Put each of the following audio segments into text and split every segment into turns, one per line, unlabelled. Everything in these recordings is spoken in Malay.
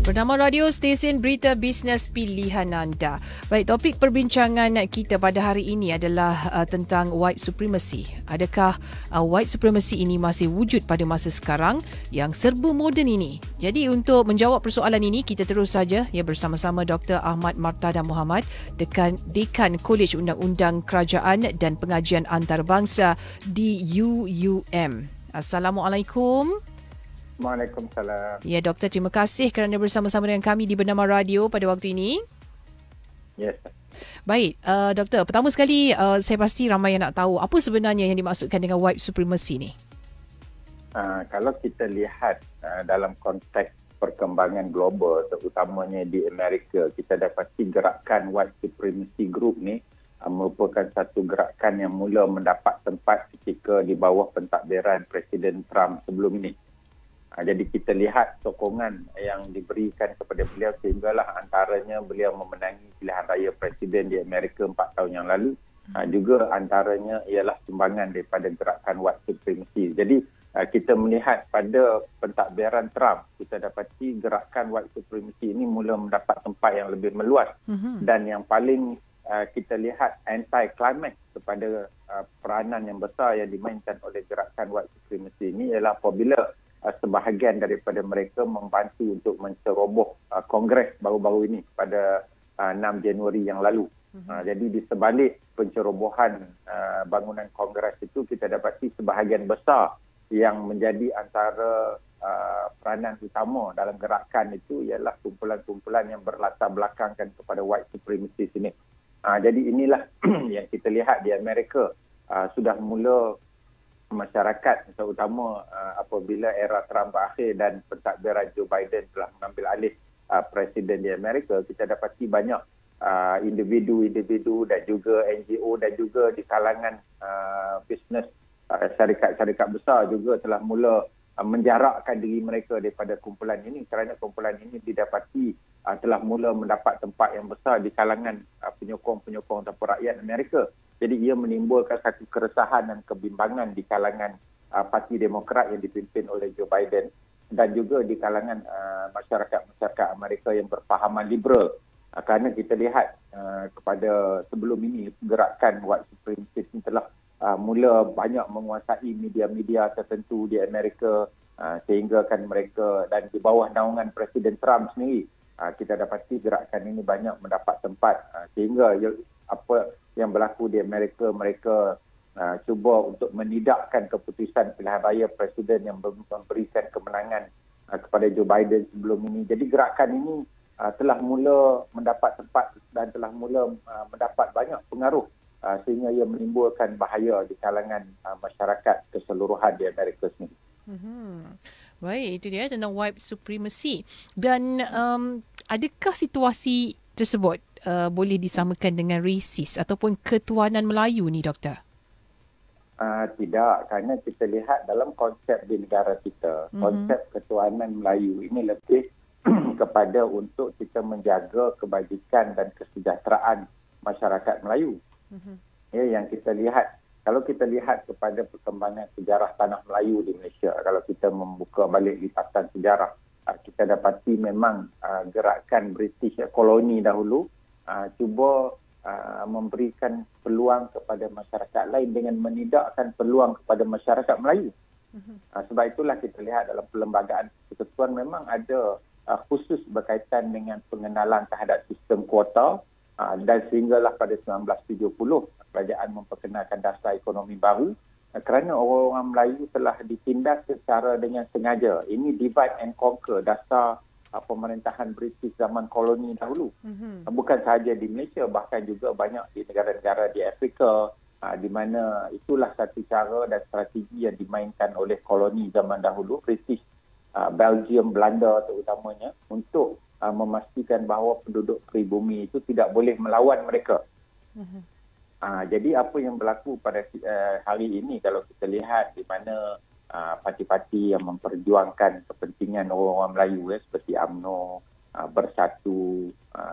Bernama Radio Stesen Berita Bisnes Pilihan Anda. Baik, topik perbincangan kita pada hari ini adalah tentang white supremacy. Adakah white supremacy ini masih wujud pada masa sekarang yang serba moden ini? Jadi untuk menjawab persoalan ini, kita terus saja bersama-sama Dr. Ahmad Martada Muhammad, Dekan Kolej Undang-Undang Kerajaan dan Pengajian Antarabangsa di UUM. Assalamualaikum.
Waalaikumsalam.
Ya, Doktor, terima kasih kerana bersama-sama dengan kami di Bernama Radio pada waktu ini.
Yes.
Baik, Doktor, pertama sekali saya pasti ramai yang nak tahu apa sebenarnya yang dimaksudkan dengan white supremacy ni.
Kalau kita lihat dalam konteks perkembangan global, terutamanya di Amerika, kita dapati gerakan white supremacy group ni merupakan satu gerakan yang mula mendapat tempat ketika di bawah pentadbiran Presiden Trump sebelum ini. Jadi kita lihat sokongan yang diberikan kepada beliau sehinggalah antaranya beliau memenangi pilihan raya presiden di Amerika 4 tahun yang lalu. Juga antaranya ialah sumbangan daripada gerakan white supremacy. Jadi kita melihat pada pentadbiran Trump, kita dapati gerakan white supremacy ini mula mendapat tempat yang lebih meluas. Dan yang paling kita lihat anti-climax kepada peranan yang besar yang dimainkan oleh gerakan white supremacy ini ialah apabila sebahagian daripada mereka membantu untuk menceroboh Kongres baru-baru ini pada 6 Januari yang lalu. Jadi di sebalik pencerobohan bangunan Kongres itu, kita dapati sebahagian besar yang menjadi antara peranan utama dalam gerakan itu ialah kumpulan-kumpulan yang berlatar belakangkan kepada white supremacy ini. Jadi inilah yang kita lihat di Amerika, sudah mula masyarakat terutama apabila era Trump berakhir dan pentadbiran Joe Biden telah mengambil alih presiden di Amerika, kita dapati banyak individu-individu dan juga NGO dan juga di kalangan bisnes syarikat-syarikat besar juga telah mula menjarakkan diri mereka daripada kumpulan ini kerana kumpulan ini didapati telah mula mendapat tempat yang besar di kalangan penyokong-penyokong ataupun rakyat Amerika. Jadi ia menimbulkan satu keresahan dan kebimbangan di kalangan Parti Demokrat yang dipimpin oleh Joe Biden dan juga di kalangan masyarakat Amerika yang berfahaman liberal. Kerana kita lihat kepada sebelum ini gerakan white supremacist ini telah mula banyak menguasai media-media tertentu di Amerika sehingga kan mereka dan di bawah naungan Presiden Trump sendiri kita dapati gerakan ini banyak mendapat tempat sehingga apa yang berlaku di Amerika, mereka cuba untuk menidakkan keputusan pilihan raya presiden yang memberikan kemenangan kepada Joe Biden sebelum ini. Jadi gerakan ini telah mula mendapat tempat dan telah mula mendapat banyak pengaruh sehingga ia menimbulkan bahaya di kalangan masyarakat keseluruhan di Amerika sendiri.
Baik, itu dia tentang white supremacy. Dan adakah situasi tersebut boleh disamakan dengan rasis ataupun ketuanan Melayu ni, Doktor?
Tidak, kerana kita lihat dalam konsep di negara kita, konsep ketuanan Melayu ini lebih kepada untuk kita menjaga kebajikan dan kesejahteraan masyarakat Melayu. Yang kita lihat, kalau kita lihat kepada perkembangan sejarah tanah Melayu di Malaysia, kalau kita membuka balik lipatan sejarah, kita dapati memang gerakan British koloni dahulu cuba memberikan peluang kepada masyarakat lain dengan menidakkan peluang kepada masyarakat Melayu. Sebab itulah kita lihat dalam perlembagaan persekutuan memang ada khusus berkaitan dengan pengenalan terhadap sistem kuota dan sehinggalah pada 1970 kerajaan memperkenalkan dasar ekonomi baru kerana orang-orang Melayu telah ditindas secara dengan sengaja. Ini divide and conquer, dasar pemerintahan British zaman koloni dahulu. Bukan sahaja di Malaysia, bahkan juga banyak di negara-negara di Afrika di mana itulah satu cara dan strategi yang dimainkan oleh koloni zaman dahulu, British, Belgium, Belanda terutamanya, untuk memastikan bahawa penduduk pribumi itu tidak boleh melawan mereka. Jadi apa yang berlaku pada hari ini kalau kita lihat di mana parti-parti yang memperjuangkan kepentingan orang-orang Melayu seperti UMNO, Bersatu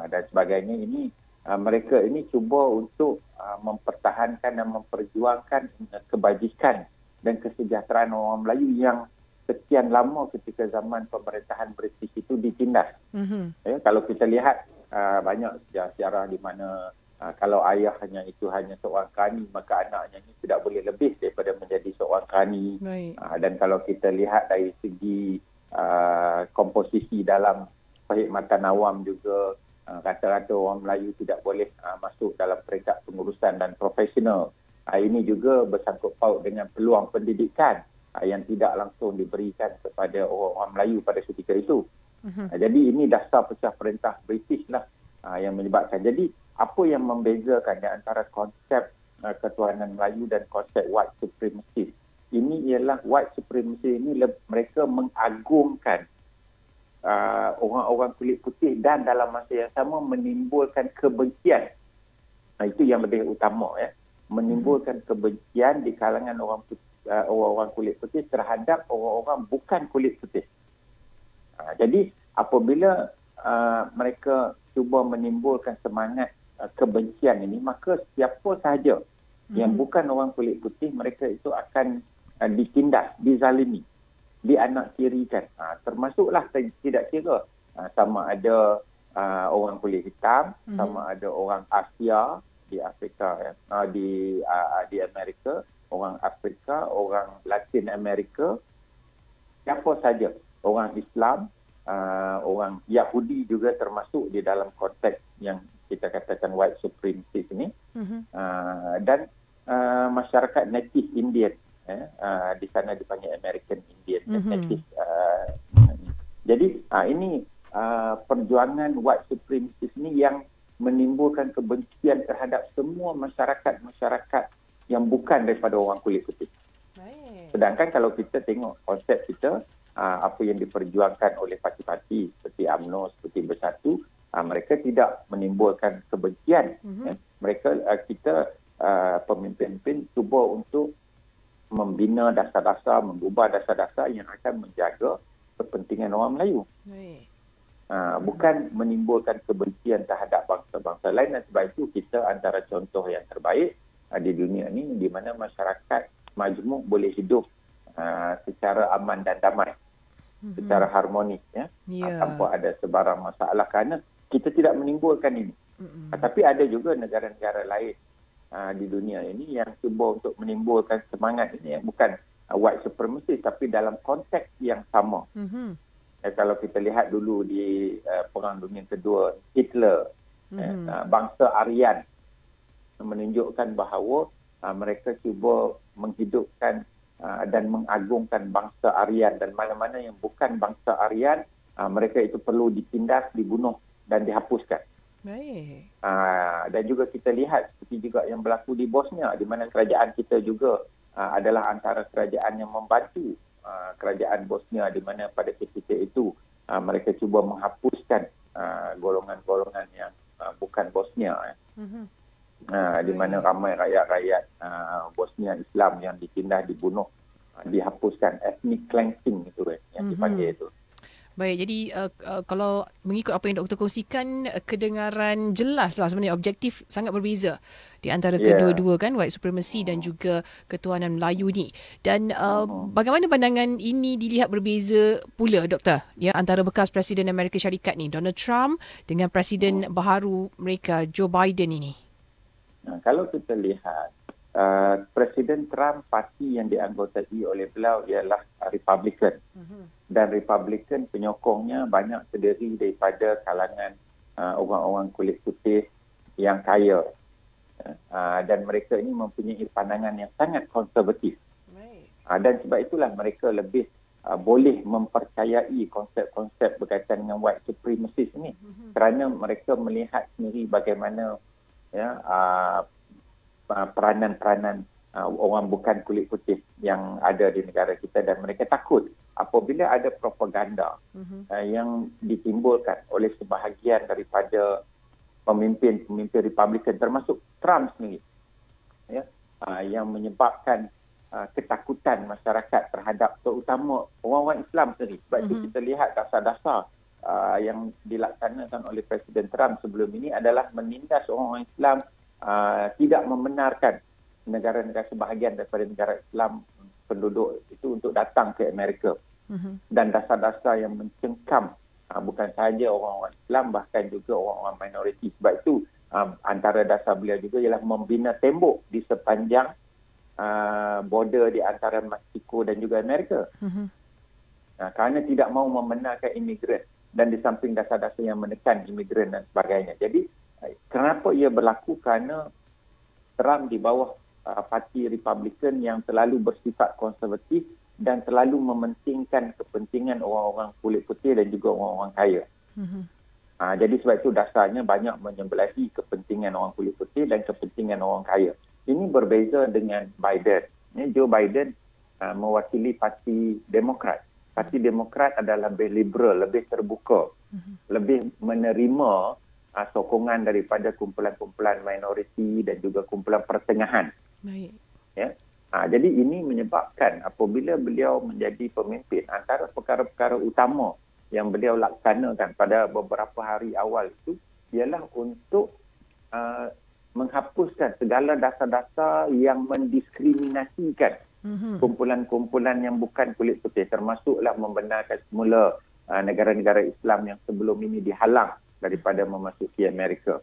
dan sebagainya ini, mereka ini cuba untuk mempertahankan dan memperjuangkan kebajikan dan kesejahteraan orang Melayu yang sekian lama ketika zaman pemerintahan British itu ditindas. Kalau kita lihat banyak sejarah di mana kalau ayahnya itu hanya seorang kerani, maka anaknya ini tidak boleh lebih daripada menjadi seorang kerani. Dan kalau kita lihat dari segi komposisi dalam perkhidmatan awam juga, rata-rata orang Melayu tidak boleh masuk dalam peringkat pengurusan dan profesional. Ini juga bersangkut paut dengan peluang pendidikan yang tidak langsung diberikan kepada orang-orang Melayu pada ketika itu. Jadi ini dasar pecah perintah British lah yang menyebabkan. Jadi apa yang membezakan di antara konsep ketuhanan Melayu dan konsep white supremacy? Ini ialah white supremacy ini mereka mengagungkan orang-orang kulit putih dan dalam masa yang sama menimbulkan kebencian. Itu yang lebih utama, menimbulkan kebencian di kalangan orang kulit putih terhadap orang-orang bukan kulit putih. Jadi apabila mereka cuba menimbulkan semangat kebencian ini, maka siapa sahaja yang bukan orang kulit putih, mereka itu akan ditindas, dizalimi, dianaktirikan. Termasuklah tidak kira sama ada orang kulit hitam, sama ada orang Asia di Afrika, di Amerika, orang Afrika, orang Latin Amerika, siapa saja, orang Islam, orang Yahudi juga termasuk di dalam konteks yang kita katakan white supremacy ini, dan masyarakat native Indian, di sana dipanggil American Indian, native. Jadi ini perjuangan white supremacy ini yang menimbulkan kebencian terhadap semua masyarakat yang bukan daripada orang kulit putih. Sedangkan kalau kita tengok konsep kita, apa yang diperjuangkan oleh parti-parti seperti UMNO, seperti Bersatu, mereka tidak menimbulkan kebencian. Kita pemimpin-pemimpin cuba untuk membina dasar-dasar, mengubah dasar-dasar yang akan menjaga kepentingan orang Melayu. Bukan menimbulkan kebencian terhadap bangsa-bangsa lain. Dan sebab itu kita antara contoh yang terbaik di dunia ini di mana masyarakat majmuk boleh hidup secara aman dan damai, secara harmonis, tanpa ada sebarang masalah, kerana kita tidak menimbulkan ini. Tapi ada juga negara-negara lain di dunia ini yang cuba untuk menimbulkan semangat ini, yang bukan white supremacy tapi dalam konteks yang sama. Kalau kita lihat dulu di Perang Dunia Kedua, Hitler, bangsa Aryan menunjukkan bahawa mereka cuba menghidupkan dan mengagungkan bangsa Aryan, dan mana-mana yang bukan bangsa Aryan, mereka itu perlu ditindas, dibunuh dan dihapuskan. Dan juga kita lihat seperti juga yang berlaku di Bosnia, di mana kerajaan kita juga adalah antara kerajaan yang membantu kerajaan Bosnia, di mana pada ketika itu mereka cuba menghapuskan golongan-golongan yang bukan Bosnia. Di mana ramai rakyat-rakyat Bosnia Islam yang ditindas, dibunuh, dihapuskan, ethnic cleansing itu yang dipanggil itu.
Baik, jadi kalau mengikut apa yang Doktor kongsikan, kedengaran jelas lah sebenarnya objektif sangat berbeza di antara kedua-dua kan, white supremacy dan juga ketuhanan Melayu ni. Dan bagaimana pandangan ini dilihat berbeza pula, Doktor, ya, antara bekas Presiden Amerika Syarikat ni, Donald Trump, dengan Presiden baharu mereka, Joe Biden ini?
Kalau kita lihat, Presiden Trump, parti yang dianggotai oleh beliau ialah Republican. Dan Republican penyokongnya banyak terdiri daripada kalangan orang-orang kulit putih yang kaya. Dan mereka ini mempunyai pandangan yang sangat konservatif. Dan sebab itulah mereka lebih boleh mempercayai konsep-konsep berkaitan dengan white supremacy ini. Kerana mereka melihat sendiri bagaimana peranan-peranan orang bukan kulit putih yang ada di negara kita, dan mereka takut apabila ada propaganda yang ditimbulkan oleh sebahagian daripada pemimpin-pemimpin Republikan, termasuk Trump sendiri, yang menyebabkan ketakutan masyarakat terhadap terutama orang-orang Islam sendiri. Sebab itu kita lihat dasar-dasar yang dilaksanakan oleh Presiden Trump sebelum ini adalah menindas orang-orang Islam, tidak membenarkan negara-negara sebahagian daripada negara Islam penduduk itu untuk datang ke Amerika. dan dasar-dasar yang mencengkam bukan sahaja orang-orang Islam, bahkan juga orang-orang minoriti. Sebab itu antara dasar beliau juga ialah membina tembok di sepanjang border di antara Mexico dan juga Amerika. Kerana tidak mahu membenarkan imigran, dan di samping dasar-dasar yang menekan imigran dan sebagainya. Jadi kenapa ia berlaku? Kerana Trump di bawah parti Republican yang selalu bersifat konservatif dan selalu mementingkan kepentingan orang-orang kulit putih dan juga orang-orang kaya. Jadi sebab itu dasarnya banyak menyembelahi kepentingan orang kulit putih dan kepentingan orang kaya. Ini berbeza dengan Biden. Joe Biden mewakili parti Demokrat. Parti Demokrat adalah lebih liberal, lebih terbuka, lebih menerima sokongan daripada kumpulan-kumpulan minoriti dan juga kumpulan pertengahan.
Baik.
Ya. Jadi ini menyebabkan apabila beliau menjadi pemimpin, antara perkara-perkara utama yang beliau laksanakan pada beberapa hari awal itu ialah untuk menghapuskan segala dasar-dasar yang mendiskriminasikan kumpulan-kumpulan yang bukan kulit putih, termasuklah membenarkan semula negara-negara Islam yang sebelum ini dihalang daripada memasuki Amerika.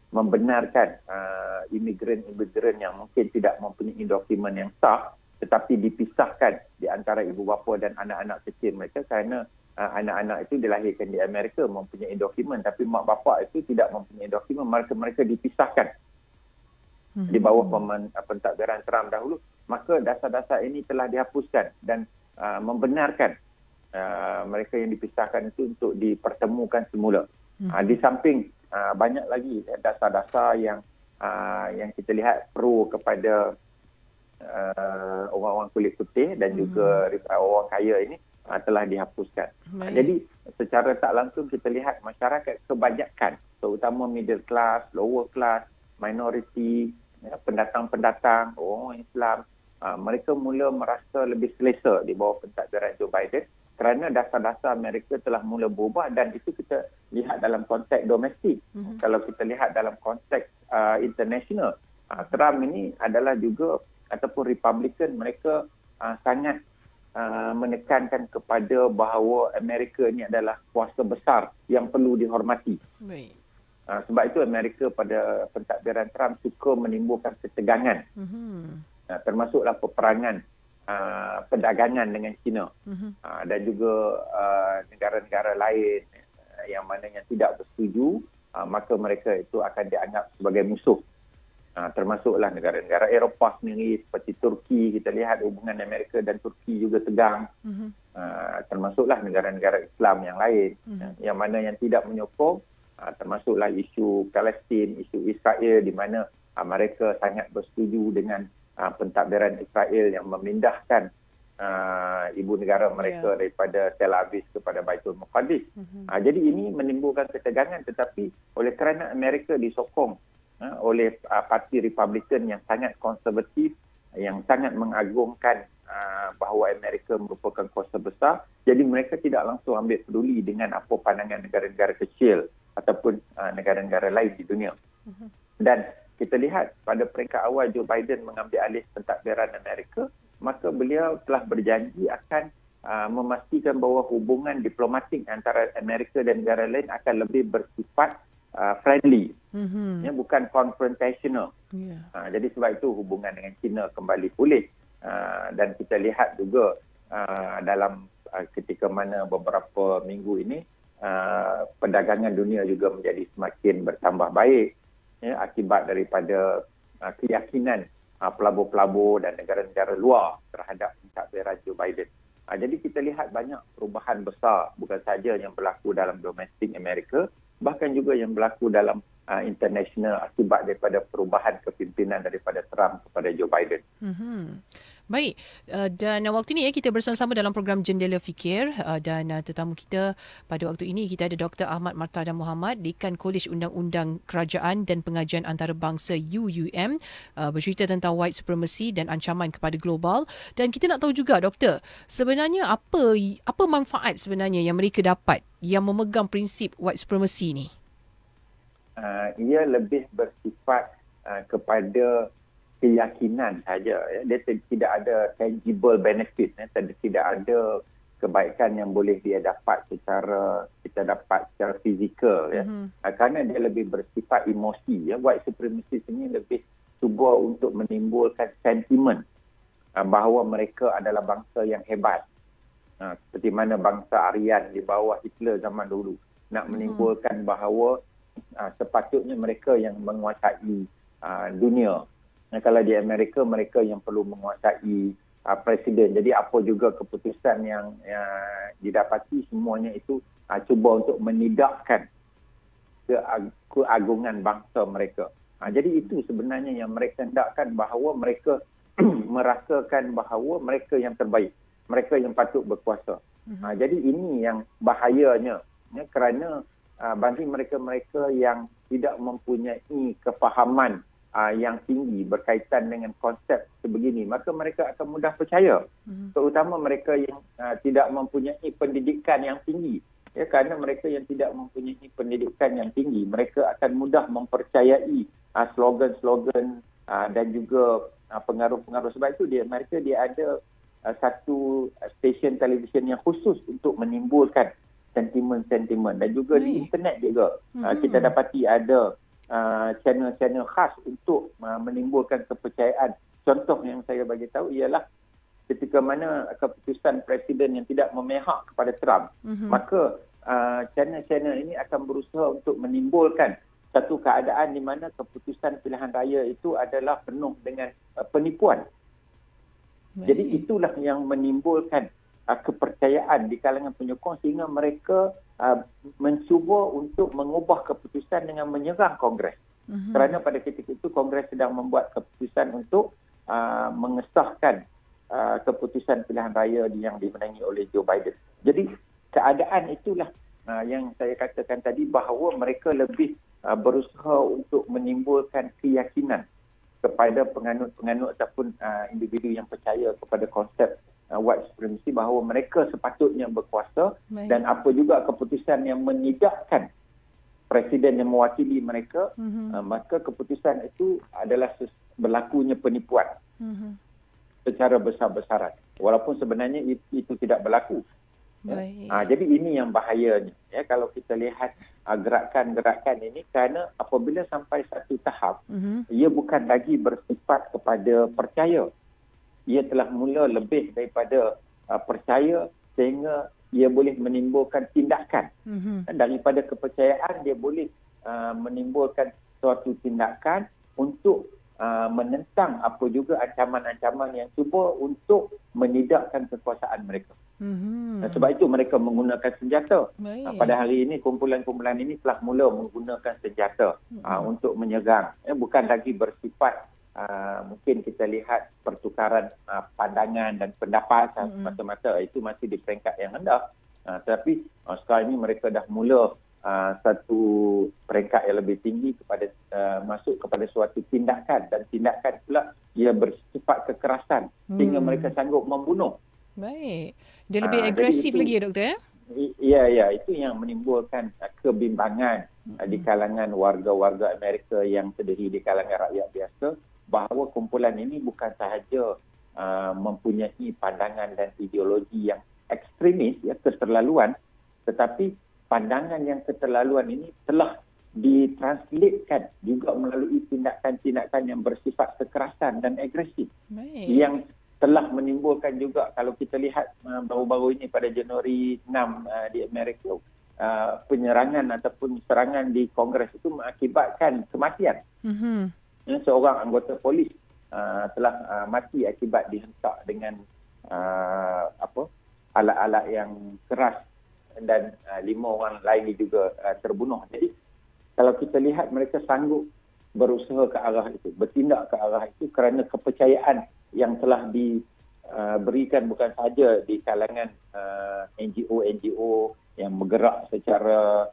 Membenarkan imigran-imigran yang mungkin tidak mempunyai dokumen yang sah, tetapi dipisahkan di antara ibu bapa dan anak-anak kecil mereka, kerana anak-anak itu dilahirkan di Amerika mempunyai dokumen, tapi mak bapak itu tidak mempunyai dokumen, mereka dipisahkan di bawah pentadbiran Trump dahulu. Maka dasar-dasar ini telah dihapuskan dan membenarkan mereka yang dipisahkan itu untuk dipertemukan semula. Di samping banyak lagi dasar-dasar yang kita lihat pro kepada orang-orang kulit putih dan juga orang kaya ini telah dihapuskan. Jadi secara tak langsung kita lihat masyarakat kebanyakan, terutama middle class, lower class, minority, pendatang-pendatang, orang Islam, mereka mula merasa lebih selesa di bawah pentadbiran Joe Biden, kerana dasar-dasar Amerika telah mula berubah, dan itu kita lihat dalam konteks domestik. Kalau kita lihat dalam konteks international, Trump ini adalah juga, ataupun Republican, mereka sangat menekankan kepada bahawa Amerika ini adalah kuasa besar yang perlu dihormati.
Baik.
Sebab itu Amerika pada pentadbiran Trump suka menimbulkan ketegangan. Termasuklah peperangan perdagangan dengan China dan juga negara-negara lain yang mananya tidak bersetuju, maka mereka itu akan dianggap sebagai musuh. Termasuklah negara-negara Eropah sendiri seperti Turki, kita lihat hubungan Amerika dan Turki juga tegang. Termasuklah negara-negara Islam yang lain yang mana yang tidak menyokong, termasuklah isu Palestin, isu Israel, di mana mereka sangat bersetuju dengan pentadbiran Israel yang memindahkan ibu negara mereka daripada Tel Aviv kepada Baitul Muqaddis. Jadi ini menimbulkan ketegangan, tetapi oleh kerana Amerika disokong oleh parti Republican yang sangat konservatif, yang sangat mengagungkan bahawa Amerika merupakan kuasa besar, jadi mereka tidak langsung ambil peduli dengan apa pandangan negara-negara kecil ataupun negara-negara lain di dunia. Dan kita lihat pada peringkat awal Joe Biden mengambil alih pentadbiran Amerika, maka beliau telah berjanji akan memastikan bahawa hubungan diplomatik antara Amerika dan negara lain akan lebih bersifat friendly, bukan confrontational. Jadi sebab itu hubungan dengan China kembali pulih, dan kita lihat juga dalam ketika mana beberapa minggu ini perdagangan dunia juga menjadi semakin bertambah baik, akibat daripada keyakinan pelabur-pelabur dan negara-negara luar terhadap pentadbiran Joe Biden. Jadi kita lihat banyak perubahan besar, bukan saja yang berlaku dalam domestik Amerika, bahkan juga yang berlaku dalam international akibat daripada perubahan kepimpinan daripada Trump kepada Joe Biden.
Baik, dan waktu ini kita bersama-sama dalam program Jendela Fikir, dan tetamu kita pada waktu ini kita ada Dr. Ahmad Martada Muhammad, Dekan Kolej Undang-Undang Kerajaan dan Pengajian Antarabangsa UUM, bercerita tentang white supremacy dan ancaman kepada global. Dan kita nak tahu juga, Doktor, sebenarnya apa manfaat sebenarnya yang mereka dapat yang memegang prinsip white supremacy ni?
Ia lebih bersifat kepada keyakinan saja. Ya. Dia tidak ada tangible benefit, ya. Tidak ada kebaikan yang boleh dia dapat secara fizikal. Ya. Kerana dia lebih bersifat emosi. Ya. White supremacist ini lebih cuba untuk menimbulkan sentimen bahawa mereka adalah bangsa yang hebat. Seperti mana bangsa Aryan di bawah Hitler zaman dulu. Nak menimbulkan bahawa sepatutnya mereka yang menguasai dunia. Kalau di Amerika, mereka yang perlu menguasai presiden. Jadi apa juga keputusan yang didapati, semuanya itu cuba untuk menidakkan keagungan bangsa mereka. Jadi itu sebenarnya yang mereka hendakkan, bahawa mereka merasakan bahawa mereka yang terbaik, mereka yang patut berkuasa. Jadi ini yang bahayanya, ya, kerana bagi mereka-mereka yang tidak mempunyai kefahaman yang tinggi berkaitan dengan konsep sebegini, maka mereka akan mudah percaya. Terutama mereka yang tidak mempunyai pendidikan yang tinggi. Ya, kerana mereka yang tidak mempunyai pendidikan yang tinggi, mereka akan mudah mempercayai slogan-slogan dan juga pengaruh-pengaruh. Sebab itu di Amerika dia ada satu stesen televisyen yang khusus untuk menimbulkan sentimen-sentimen, dan juga di internet juga kita dapati ada channel-channel khas untuk menimbulkan kepercayaan. Contoh yang saya bagi tahu ialah ketika mana keputusan presiden yang tidak memihak kepada Trump, maka channel-channel ini akan berusaha untuk menimbulkan satu keadaan di mana keputusan pilihan raya itu adalah penuh dengan penipuan. Jadi itulah yang menimbulkan kepercayaan di kalangan penyokong, sehingga mereka mencuba untuk mengubah keputusan dengan menyerang Kongres. Kerana pada ketika itu Kongres sedang membuat keputusan untuk mengesahkan keputusan pilihan raya yang dimenangi oleh Joe Biden. Jadi keadaan itulah yang saya katakan tadi, bahawa mereka lebih berusaha untuk menimbulkan keyakinan kepada penganut-penganut ataupun individu yang percaya kepada konsep white supremacy, bahawa mereka sepatutnya berkuasa. Dan apa juga keputusan yang menidakkan presiden yang mewakili mereka, maka keputusan itu adalah berlakunya penipuan secara besar-besaran, walaupun sebenarnya itu tidak berlaku. Ya. Jadi ini yang bahayanya, ya, kalau kita lihat gerakan-gerakan ini, kerana apabila sampai satu tahap, ia bukan lagi bersifat kepada percaya, ia telah mula lebih daripada percaya, sehingga ia boleh menimbulkan tindakan. Daripada kepercayaan, dia boleh menimbulkan suatu tindakan untuk menentang apa juga ancaman-ancaman yang cuba untuk menidakkan kekuasaan mereka. Sebab itu mereka menggunakan senjata. Pada hari ini kumpulan-kumpulan ini telah mula menggunakan senjata untuk menyerang. Bukan lagi bersifat mungkin kita lihat pertukaran pandangan dan pendapat semata-mata, itu masih di peringkat yang rendah. Tetapi sekarang ini mereka dah mula satu peringkat yang lebih tinggi, kepada masuk kepada suatu tindakan, dan tindakan pula ia bersifat kekerasan sehingga mereka sanggup membunuh.
Baik. Dia lebih agresif
itu,
lagi ya, doktor?
Ya, itu yang menimbulkan kebimbangan di kalangan warga-warga Amerika yang terdiri di kalangan rakyat biasa, bahawa kumpulan ini bukan sahaja mempunyai pandangan dan ideologi yang ekstremis, ya, keterlaluan, tetapi pandangan yang keterlaluan ini telah ditranslatekan juga melalui tindakan-tindakan yang bersifat kekerasan dan agresif. Yang telah menimbulkan juga, kalau kita lihat baru-baru ini pada Januari 6 di Amerika, penyerangan ataupun serangan di Kongres itu mengakibatkan kematian. Seorang anggota polis telah mati akibat dihentak dengan alat-alat yang keras, dan 5 orang lain juga terbunuh. Jadi kalau kita lihat, mereka sanggup berusaha ke arah itu, bertindak ke arah itu, kerana kepercayaan yang telah diberikan bukan sahaja di kalangan NGO-NGO yang bergerak secara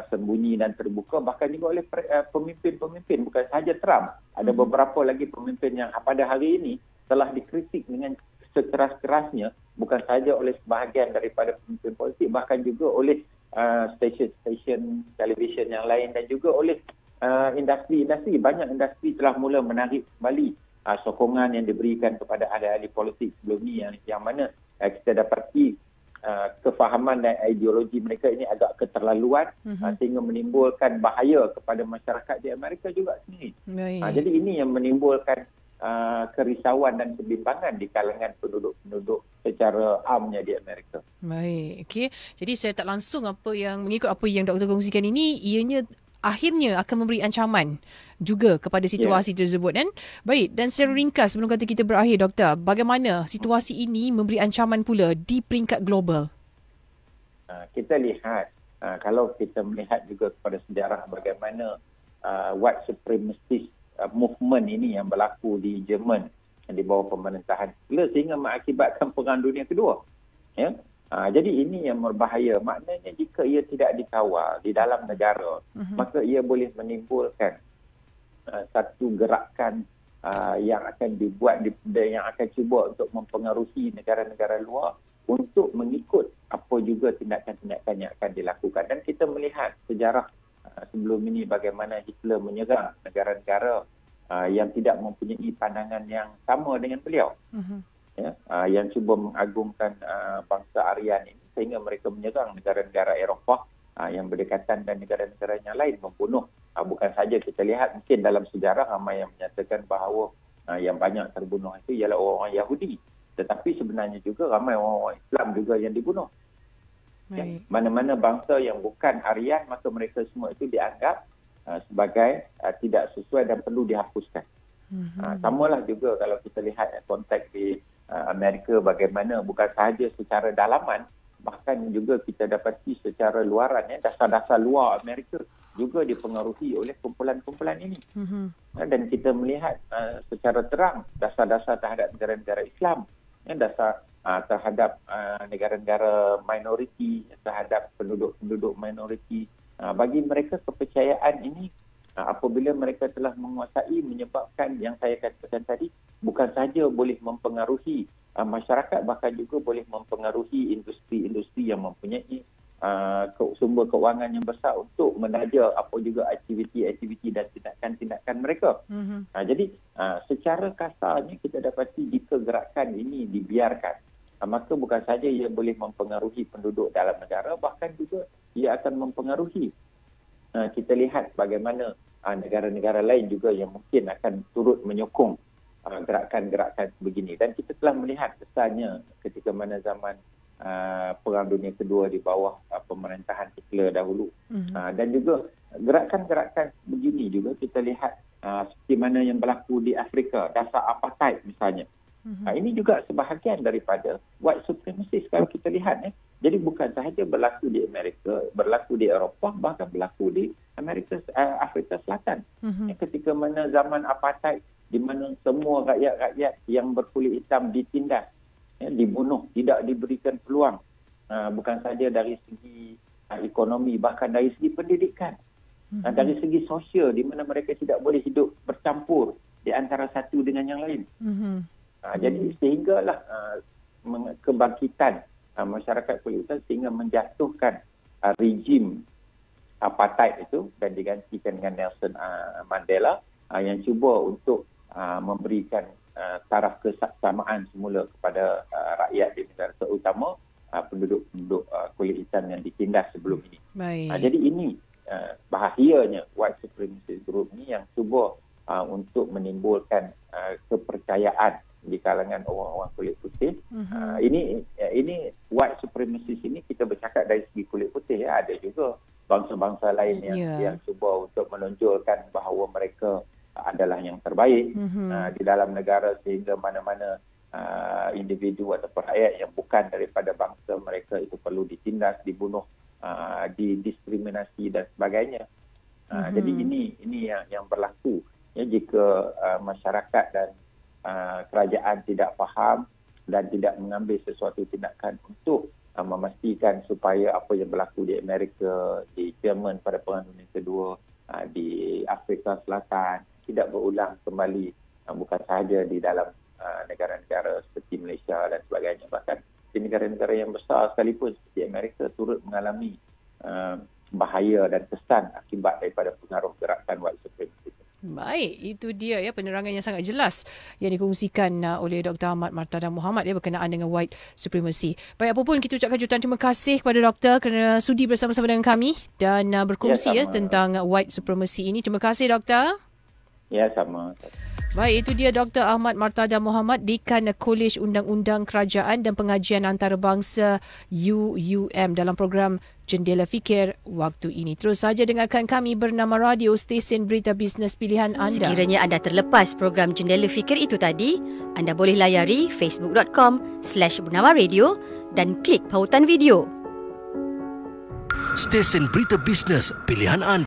sembunyi dan terbuka, bahkan juga oleh pemimpin-pemimpin, bukan sahaja Trump. Ada beberapa lagi pemimpin yang pada hari ini telah dikritik dengan sekeras-kerasnya, bukan sahaja oleh sebahagian daripada pemimpin politik, bahkan juga oleh stesen-stesen televisyen yang lain, dan juga oleh industri-industri. Banyak industri telah mula menarik kembali sokongan yang diberikan kepada ahli-ahli politik sebelum ni yang mana kita dapati kefahaman dan ideologi mereka ini agak keterlaluan sehingga menimbulkan bahaya kepada masyarakat di Amerika juga sendiri. Jadi ini yang menimbulkan kerisauan dan kebimbangan di kalangan penduduk-penduduk secara amnya di Amerika.
Baik, okey. Jadi saya tak langsung mengikut apa yang doktor kongsikan ini, ianya akhirnya akan memberi ancaman juga kepada situasi tersebut kan. Baik, dan secara ringkas sebelum kata kita berakhir doktor, bagaimana situasi ini memberi ancaman pula di peringkat global?
Kita lihat, kalau kita melihat juga kepada sejarah bagaimana white supremacist movement ini yang berlaku di Jerman di bawah pemerintahan Hitler sehingga mengakibatkan Perang Dunia Kedua. Jadi ini yang berbahaya. Maknanya jika ia tidak dikawal di dalam negara, maka ia boleh menimbulkan satu gerakan yang akan dibuat yang akan cuba untuk mempengaruhi negara-negara luar untuk mengikut apa juga tindakan-tindakan yang akan dilakukan. Dan kita melihat sejarah sebelum ini bagaimana Hitler menyerang negara-negara yang tidak mempunyai pandangan yang sama dengan beliau. Yang cuba mengagungkan bangsa Aryan ini sehingga mereka menyerang negara-negara Eropah yang berdekatan dan negara-negara yang lain membunuh. Bukan saja kita lihat mungkin dalam sejarah ramai yang menyatakan bahawa yang banyak terbunuh itu ialah orang-orang Yahudi. Tetapi sebenarnya juga ramai orang-orang Islam juga yang dibunuh. Mana-mana bangsa yang bukan Aryan, maka mereka semua itu dianggap sebagai tidak sesuai dan perlu dihapuskan. Samalah juga kalau kita lihat konteks di Amerika bagaimana bukan sahaja secara dalaman, bahkan juga kita dapati secara luaran, dasar-dasar luar Amerika juga dipengaruhi oleh kumpulan-kumpulan ini. Dan kita melihat secara terang dasar-dasar terhadap negara-negara Islam, dasar terhadap negara-negara minoriti, terhadap penduduk-penduduk minoriti. Bagi mereka kepercayaan ini apabila mereka telah menguasai menyebabkan yang saya katakan tadi bukan sahaja boleh mempengaruhi masyarakat, bahkan juga boleh mempengaruhi industri-industri yang mempunyai sumber keuangan yang besar untuk menaja apa juga aktiviti-aktiviti dan tindakan-tindakan mereka. Jadi secara kasarnya kita dapati jika gerakan ini dibiarkan, maka bukan sahaja ia boleh mempengaruhi penduduk dalam negara, bahkan juga ia akan mempengaruhi. Kita lihat bagaimana negara-negara lain juga yang mungkin akan turut menyokong gerakan-gerakan begini. Dan kita telah melihat kesannya ketika mana zaman Perang Dunia Kedua di bawah pemerintahan Hitler dahulu. Dan juga gerakan-gerakan begini juga kita lihat seperti mana yang berlaku di Afrika, dasar apartheid misalnya. Ini juga sebahagian daripada white supremacist kalau kita lihat. Jadi bukan sahaja berlaku di Amerika, berlaku di Eropah, bahkan berlaku di Afrika Selatan. Ketika mana zaman apartheid, di mana semua rakyat-rakyat yang berkulit hitam ditindas, dibunuh, tidak diberikan peluang. Bukan sahaja dari segi ekonomi, bahkan dari segi pendidikan. Dari segi sosial, di mana mereka tidak boleh hidup bercampur di antara satu dengan yang lain. Jadi sehinggalah kebangkitan masyarakat kulit hitam sehingga menjatuhkan rejim apartheid itu dan digantikan dengan Nelson Mandela yang cuba untuk memberikan taraf kesamaan semula kepada rakyat di negara, terutama penduduk-penduduk kulit hitam yang ditindas sebelum ini. Jadi ini bahayanya white supremacist group ni yang cuba untuk menimbulkan kepercayaan di kalangan orang-orang kulit putih. Ini white supremacist ini kita bercakap dari segi kulit putih, ada juga bangsa-bangsa lain yang cuba untuk menonjolkan bahawa mereka adalah yang terbaik di dalam negara, sehingga mana-mana individu atau rakyat yang bukan daripada bangsa mereka itu perlu ditindas, dibunuh, didiskriminasi dan sebagainya. Jadi ini yang berlaku jika masyarakat dan kerajaan tidak faham dan tidak mengambil sesuatu tindakan untuk memastikan supaya apa yang berlaku di Amerika, di Jerman pada Perang Dunia Kedua, di Afrika Selatan tidak berulang kembali, bukan sahaja di dalam negara-negara seperti Malaysia dan sebagainya, bahkan di negara-negara yang besar sekalipun seperti Amerika turut mengalami bahaya dan kesan akibat daripada pengaruh gerakan white supremacy.
Baik, itu dia ya penerangan yang sangat jelas yang dikongsikan oleh Dr. Ahmad Martada Mohamad berkenaan dengan white supremacy. Baik, apa pun kita ucapkan jutaan terima kasih kepada doktor kerana sudi bersama-sama dengan kami dan berkongsi tentang white supremacy ini. Terima kasih doktor.
Ya, sama.
Baik, itu dia Dr. Ahmad Martada Mohamad, Dekan Kolej Undang-Undang Kerajaan dan Pengajian Antarabangsa UUM dalam program Jendela Fikir waktu ini. Terus saja dengarkan kami bernama radio stesen berita bisnes pilihan anda.
Sekiranya anda terlepas program Jendela Fikir itu tadi, anda boleh layari facebook.com/Bernama Radio dan klik pautan video.
Stesen berita bisnes pilihan anda.